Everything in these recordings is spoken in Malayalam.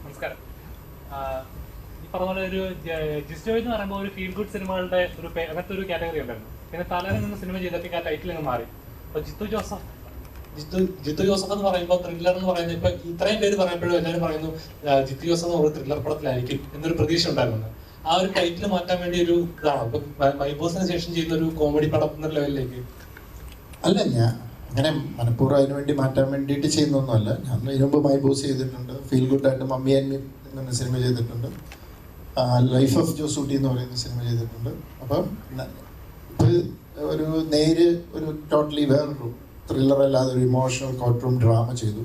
നമസ്കാരം. ഈ പറഞ്ഞ പോലെ ഒരു ജിസ്റ്റോ എന്ന് പറയുമ്പോൾ ഒരു ഫീൽ ഗുഡ് സിനിമകളുടെ ഒരു അങ്ങനത്തെ ഒരു കാറ്റഗറി ഉണ്ടായിരുന്നു. പിന്നെ തലേന്ന് നിന്ന് സിനിമ ചെയ്തപ്പോൾ ആ ടൈറ്റിൽ അങ്ങ് മാറി. അപ്പൊ ജിത്തു ജോസഫ് എന്ന് പറയുമ്പോൾ ത്രില്ലർ എന്ന് പറയുന്നത് ഇപ്പൊ ഇത്രയും പേര് പറയുമ്പോഴും എല്ലാവരും പറയുന്നു ജിത്തു ജോസഫ് എന്ന് പറയുന്നത് ത്രില്ലർ പടത്തിലായിരിക്കും എന്നൊരു പ്രതീക്ഷ ഉണ്ടായിരുന്നു. ആ ഒരു ടൈറ്റിൽ മാറ്റാൻ വേണ്ടി ഒരു ഇതാണ് ഇപ്പൊ മൈബോസിന് ശേഷം ചെയ്യുന്ന ഒരു കോമഡി പടം എന്ന ലെവലിലേക്ക് അല്ല. ഞാൻ അങ്ങനെ മനഃപൂർവ്വം അതിനു വേണ്ടി മാറ്റാൻ വേണ്ടിയിട്ട് ചെയ്യുന്നൊന്നുമല്ല. ഞാൻ ഇതിനു മുമ്പ് മൈ ബോസ് ചെയ്തിട്ടുണ്ട്, ഫീൽ ഗുഡായിട്ട് മമ്മി ആൻഡ് മീ എന്ന സിനിമ ചെയ്തിട്ടുണ്ട്, ലൈഫ് ഓഫ് ജോസൂട്ടി എന്ന് പറയുന്ന സിനിമ ചെയ്തിട്ടുണ്ട്. അപ്പം ഇത് ഒരു ഒരു ടോട്ടലി വേറൊരു ത്രില്ലർ അല്ലാതെ ഒരു ഇമോഷണൽ കോർട്ട് റൂം ഡ്രാമ ചെയ്തു.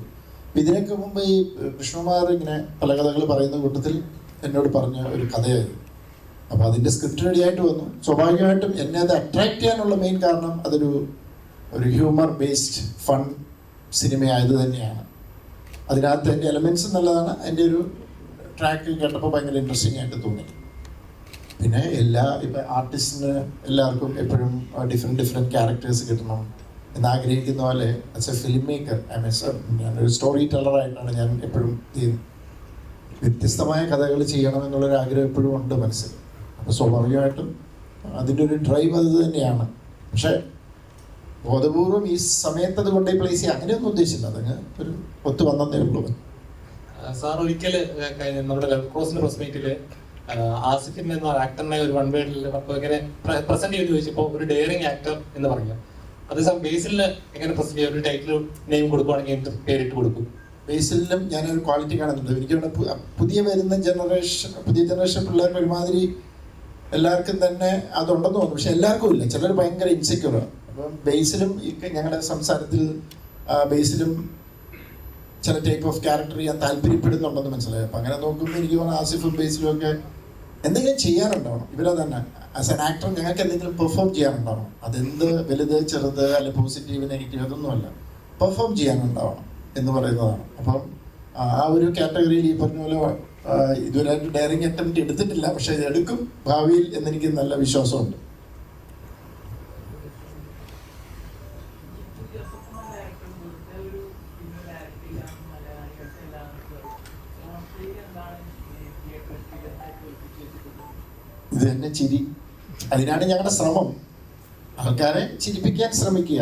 ഇതിനൊക്കെ മുമ്പ് ഈ കൃഷ്ണകുമാർ ഇങ്ങനെ പല കഥകൾ പറയുന്ന കൂട്ടത്തിൽ എന്നോട് പറഞ്ഞ ഒരു കഥയായിരുന്നു. അപ്പോൾ അതിൻ്റെ സ്ക്രിപ്റ്റ് റെഡിയായിട്ട് വന്നു. സ്വാഭാവികമായിട്ടും എന്നെ അത് അട്രാക്ട് ചെയ്യാനുള്ള മെയിൻ കാരണം അതൊരു ഹ്യൂമർ ബേസ്ഡ് ഫൺ സിനിമയായത് തന്നെയാണ്. അതിനകത്ത് എൻ്റെ എലമെൻറ്റ്സ് നല്ലതാണ്. അതിൻ്റെ ഒരു ട്രാക്ക് കേട്ടപ്പോൾ ഭയങ്കര ഇൻട്രസ്റ്റിംഗ് ആയിട്ട് തോന്നി. പിന്നെ ഇപ്പം ആർട്ടിസ്റ്റിന് എല്ലാവർക്കും എപ്പോഴും ഡിഫറെൻറ്റ് ക്യാരക്ടേഴ്സ് കിട്ടണം എന്നാഗ്രഹിക്കുന്ന പോലെ ആസ് എ ഫിലിം മേക്കർ ഞാനൊരു സ്റ്റോറി ടെല്ലറായിട്ടാണ് ഞാൻ എപ്പോഴും ചെയ്യുന്നത്. വ്യത്യസ്തമായ കഥകൾ ചെയ്യണം എന്നുള്ളൊരു ആഗ്രഹം എപ്പോഴും ഉണ്ട് മനസ്സിൽ. അപ്പോൾ സ്വാഭാവികമായിട്ടും അതിൻ്റെ ഒരു ഡ്രൈവ് അത് തന്നെയാണ്. പക്ഷേ ബോധപൂർവം ഈ സമയത്ത് അത് കൊണ്ടേ പ്ലേസ് ചെയ്യുക അങ്ങനെയൊന്നും ഉദ്ദേശിച്ചില്ല. അതങ്ങ് ഒരു ഒത്തു വന്നതേ ഉള്ളൂ. സാർ ഒരിക്കൽ നമ്മുടെ ലെവൽ ക്രോസിന്റെ പ്രസ് മീറ്റില് ആസിഫിൻ എന്ന ആക്ടറിനെ ഒരു വൺ വേർഡിൽ ഇങ്ങനെ പ്രസന്റ് ചെയ്ത് ചോദിച്ചപ്പോൾ ഒരു ഡെയറിങ് ആക്ടർ എന്ന് പറയുക. അതേസമയം ബേസിലിന് എങ്ങനെ പ്രസന്റ് ചെയ്യാം? ഒരു ടൈറ്റിൽ നെയിം കൊടുക്കുവാണെങ്കിൽ എന്ത് പേരിട്ട് കൊടുക്കും? ബേസിലും ഞാനൊരു ക്വാളിറ്റി കാണുന്നുണ്ട്. എനിക്ക് പുതിയ ജനറേഷൻ പിള്ളേർക്ക് ഒരുമാതിരി എല്ലാവർക്കും തന്നെ അതുണ്ടെന്ന് തോന്നുന്നു. പക്ഷെ എല്ലാവർക്കും ഇല്ല. ചിലർ ഭയങ്കര ഇൻസെക്യൂറാണ്. അപ്പം ബേസിലും ഞങ്ങളുടെ സംസാരത്തിൽ ബേസിലും ചില ടൈപ്പ് ഓഫ് ക്യാരക്ടർ ചെയ്യാൻ താല്പര്യപ്പെടുന്നുണ്ടെന്ന് മനസ്സിലായി. അപ്പം അങ്ങനെ നോക്കുമ്പോൾ എനിക്ക് തോന്നുന്നു ആസിഫും ബേസിലും ഒക്കെ എന്തെങ്കിലും ചെയ്യാനുണ്ടാവണം. ഇവരെ തന്നെ ആസ് ആൻ ആക്ടർ ഞങ്ങൾക്ക് എന്തെങ്കിലും പെർഫോം ചെയ്യാനുണ്ടാവണം. അതെന്ത് വലുത് ചെറുത് അല്ലെ പോസിറ്റീവ് നെഗറ്റീവ് അതൊന്നുമല്ല, പെർഫോം ചെയ്യാനുണ്ടാവണം എന്ന് പറയുന്നതാണ്. അപ്പം ആ ഒരു കാറ്റഗറിയിൽ ഈ പറഞ്ഞ പോലെ ഇതുവരെയായിട്ട് ഡയറിങ് അറ്റംപ്റ്റ് എടുത്തിട്ടില്ല. പക്ഷെ ഇത് എടുക്കും ഭാവിയിൽ എന്നെനിക്ക് നല്ല വിശ്വാസമുണ്ട്. ഇത് തന്നെ ചിരി. അതിനാണ് ഞങ്ങളുടെ ശ്രമം. ആൾക്കാരെ ചിരിപ്പിക്കാൻ ശ്രമിക്കുക.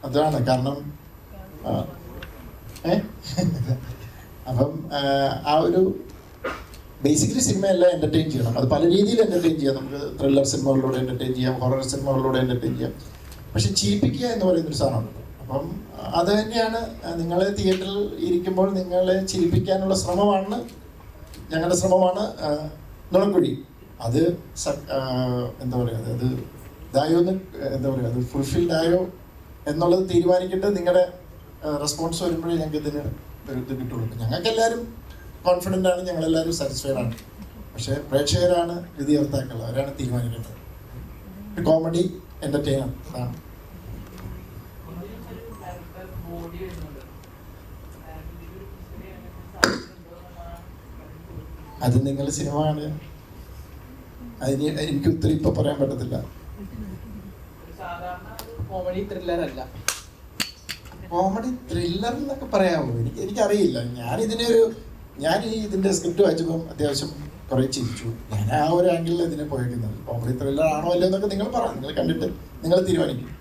അതാണ് കാരണം. അപ്പം ആ ഒരു ബേസിക്കലി സിനിമയെല്ലാം എൻ്റർടൈൻ ചെയ്യണം. അത് പല രീതിയിൽ എൻ്റർടൈൻ ചെയ്യാം. നമുക്ക് ത്രില്ലർ സിനിമകളിലൂടെ എൻ്റർടൈൻ ചെയ്യാം, ഹൊറർ സിനിമകളിലൂടെ എൻ്റർടൈൻ ചെയ്യാം. പക്ഷെ ചിരിപ്പിക്കുക എന്ന് പറയുന്നൊരു സാധനമുണ്ട്. അപ്പം അത് തന്നെയാണ് നിങ്ങൾ തിയേറ്ററിൽ ഇരിക്കുമ്പോൾ നിങ്ങളെ ചിരിപ്പിക്കാനുള്ള ശ്രമമാണ് ഞങ്ങളുടെ ശ്രമമാണ് നുണക്കുഴി. അത് എന്താ പറയുക, അത് ഇതായോ അത് ഫുൾഫിൽഡ് ആയോ എന്നുള്ളത് തീരുമാനിക്കേണ്ടത് നിങ്ങളുടെ റെസ്പോൺസ് വരുമ്പോഴേ ഞങ്ങൾക്ക് ഇതിന് ഒരു ഇത് കിട്ടുള്ളൂ. ഞങ്ങൾക്കെല്ലാവരും കോൺഫിഡൻ്റ് ആണ്, ഞങ്ങളെല്ലാവരും സാറ്റിസ്ഫൈഡ് ആണ്. പക്ഷേ പ്രേക്ഷകരാണ് വിധികർത്താക്കൾ, അവരാണ് തീരുമാനിക്കേണ്ടത്. കോമഡി എൻ്റർടൈനർ അതാണ്. അത് നിങ്ങൾ സിനിമ കാണുക. അതിന് എനിക്ക് ഒത്തിരി ഇപ്പം പറയാൻ പറ്റത്തില്ല. കോമഡി ത്രില്ലർ അല്ല, കോമഡി ത്രില്ലർ എന്നൊക്കെ പറയാമോ? എനിക്കറിയില്ല. ഞാൻ ഇതിൻ്റെ സ്ക്രിപ്റ്റ് വായിച്ചപ്പം അത്യാവശ്യം കുറേ ചിരിച്ചു. ഞാൻ ആ ഒരു ആംഗിളിൽ ഇതിനെ പോയിരിക്കുന്നത്. കോമഡി ത്രില്ലർ ആണോ അല്ലയോ എന്നൊക്കെ നിങ്ങൾ കണ്ടിട്ട് നിങ്ങൾ തീരുമാനിക്കും.